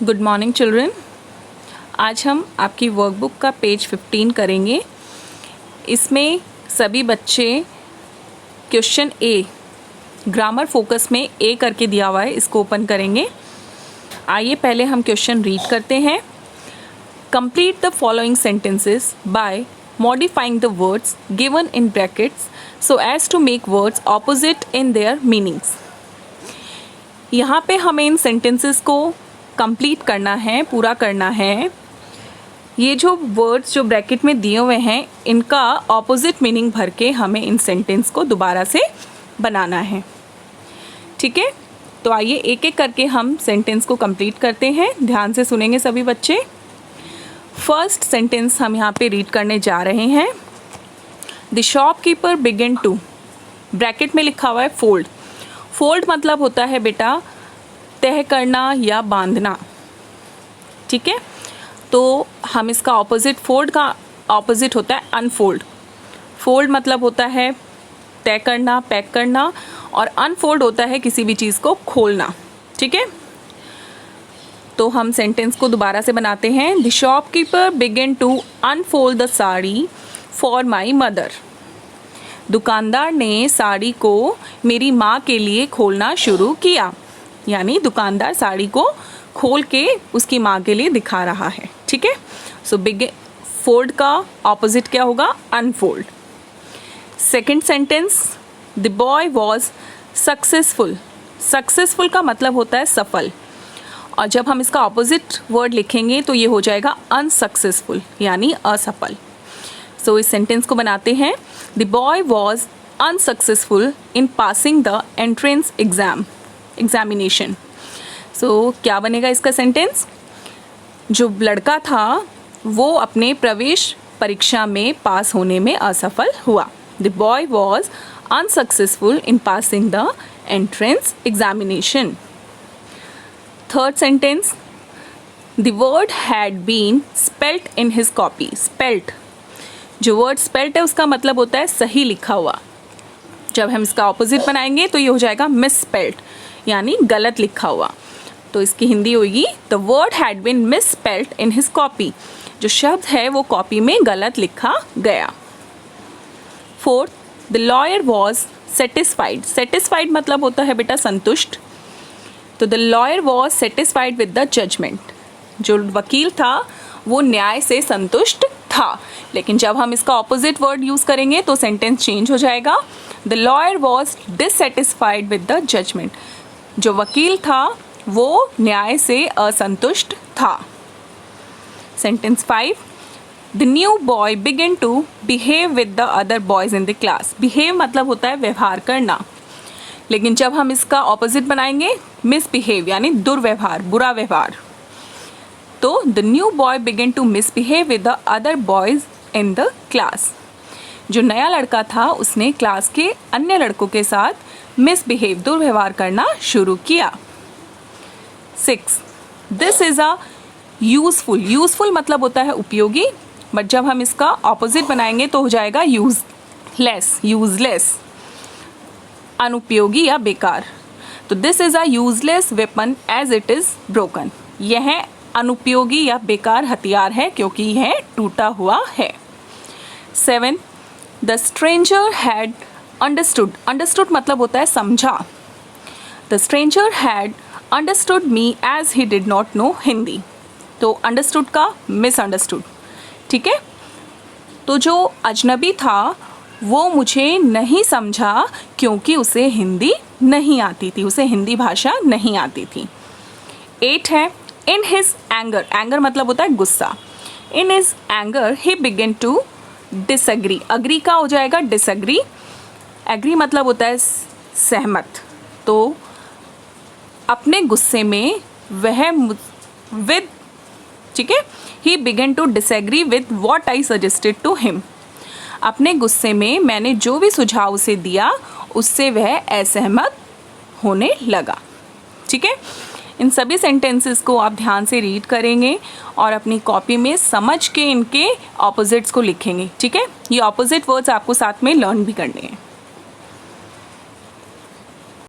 Good morning children. आज हम आपकी वर्कबुक का पेज 15 करेंगे। इसमें सभी बच्चे क्वेश्चन ए ग्रामर फोकस में ए करके दिया हुआ है, इसको ओपन करेंगे। आइए पहले हम क्वेश्चन रीड करते हैं। Complete the following sentences by modifying the words given in brackets so as to make words opposite in their meanings. यहाँ पे हमें इन सेंटेंसेस को कंप्लीट करना है, पूरा करना है। ये जो वर्ड्स जो ब्रैकेट में दिए हुए हैं, इनका ऑपोजिट मीनिंग भर के हमें इन सेंटेंस को दोबारा से बनाना है। ठीक है, तो आइए एक एक करके हम सेंटेंस को कंप्लीट करते हैं। ध्यान से सुनेंगे सभी बच्चे। फर्स्ट सेंटेंस हम यहाँ पे रीड करने जा रहे हैं। The shopkeeper began to, bracket में लिखा हुआ है फोल्ड। फोल्ड मतलब होता है बेटा तह करना या बांधना। ठीक है, तो हम इसका ऑपोजिट, फोल्ड का ऑपोजिट होता है अनफोल्ड। फोल्ड मतलब होता है तय करना, पैक करना, और अनफोल्ड होता है किसी भी चीज़ को खोलना। ठीक है, तो हम सेंटेंस को दोबारा से बनाते हैं। The shopkeeper began to unfold the sari for my mother. दुकानदार ने साड़ी को मेरी माँ के लिए खोलना शुरू किया, यानी दुकानदार साड़ी को खोल के उसकी माँ के लिए दिखा रहा है। ठीक है, सो बिग फोल्ड का ऑपोजिट क्या होगा? Unfold. Second sentence, the boy was successful. Successful का मतलब होता है सफल, और जब हम इसका ऑपोजिट वर्ड लिखेंगे तो ये हो जाएगा अनसक्सेसफुल, यानी असफल। सो इस सेंटेंस को बनाते हैं। The boy was unsuccessful in passing the entrance examination. So क्या बनेगा इसका सेंटेंस? जो लड़का था वो अपने प्रवेश परीक्षा में पास होने में असफल हुआ। The boy was unsuccessful in passing the entrance examination. Third sentence, the word had been spelt in his copy. Spelt, जो वर्ड स्पेल्ट है उसका मतलब होता है सही लिखा हुआ। जब हम इसका ऑपोजिट बनाएंगे तो ये हो जाएगा मिस स्पेल्ट, यानी गलत लिखा हुआ। तो इसकी हिंदी होगी the word had been misspelt in his copy. जो शब्द है वो कॉपी में गलत लिखा गया। Fourth, the lawyer was satisfied. Satisfied मतलब होता है बेटा संतुष्ट। तो the lawyer was satisfied with the judgement. जो वकील था वो न्याय से संतुष्ट था। लेकिन जब हम इसका ऑपोजिट वर्ड यूज़ करेंगे तो सेंटेंस चेंज हो जाएगा। The lawyer was dissatisfied with the judgement. जो वकील था वो न्याय से असंतुष्ट था। Sentence 5, the new boy began to behave with the other boys in the class. Behave मतलब होता है व्यवहार करना, लेकिन जब हम इसका ऑपोजिट बनाएंगे मिसबिहेव, यानी दुर्व्यवहार, बुरा व्यवहार। तो the new boy began to misbehave with the other boys in the class. जो नया लड़का था उसने क्लास के अन्य लड़कों के साथ मिसबिहेव, दुर्व्यवहार करना शुरू किया। 6, this is a useful. Useful मतलब होता है उपयोगी, बट जब हम इसका ऑपोजिट बनाएंगे तो हो जाएगा यूजलेस, यूजलेस, अनुपयोगी या बेकार। तो this is a useless weapon as it is broken. यह अनुपयोगी या बेकार हथियार है क्योंकि यह टूटा हुआ है। 7, the stranger had understood. Understood मतलब होता है समझा। The stranger had understood me as he did not know Hindi. तो अंडरस्टूड का मिसअंडरस्टूड। ठीक है, तो जो अजनबी था वो मुझे नहीं समझा क्योंकि उसे हिंदी नहीं आती थी, उसे हिंदी भाषा नहीं आती थी। 8 है, इन हिज एंगर। एंगर मतलब होता है गुस्सा। In his anger he began to disagree. Agree का हो जाएगा डिसएग्री। एग्री मतलब होता है सहमत। तो अपने गुस्से में वह विद, ठीक है, he began to disagree with what I suggested to him. अपने गुस्से में मैंने जो भी सुझाव उसे दिया उससे वह असहमत होने लगा। ठीक है, इन सभी सेंटेंसेस को आप ध्यान से रीड करेंगे और अपनी कॉपी में समझ के इनके ऑपोजिट्स को लिखेंगे। ठीक है, ये ऑपोजिट वर्ड्स आपको साथ में लर्न भी करने हैं।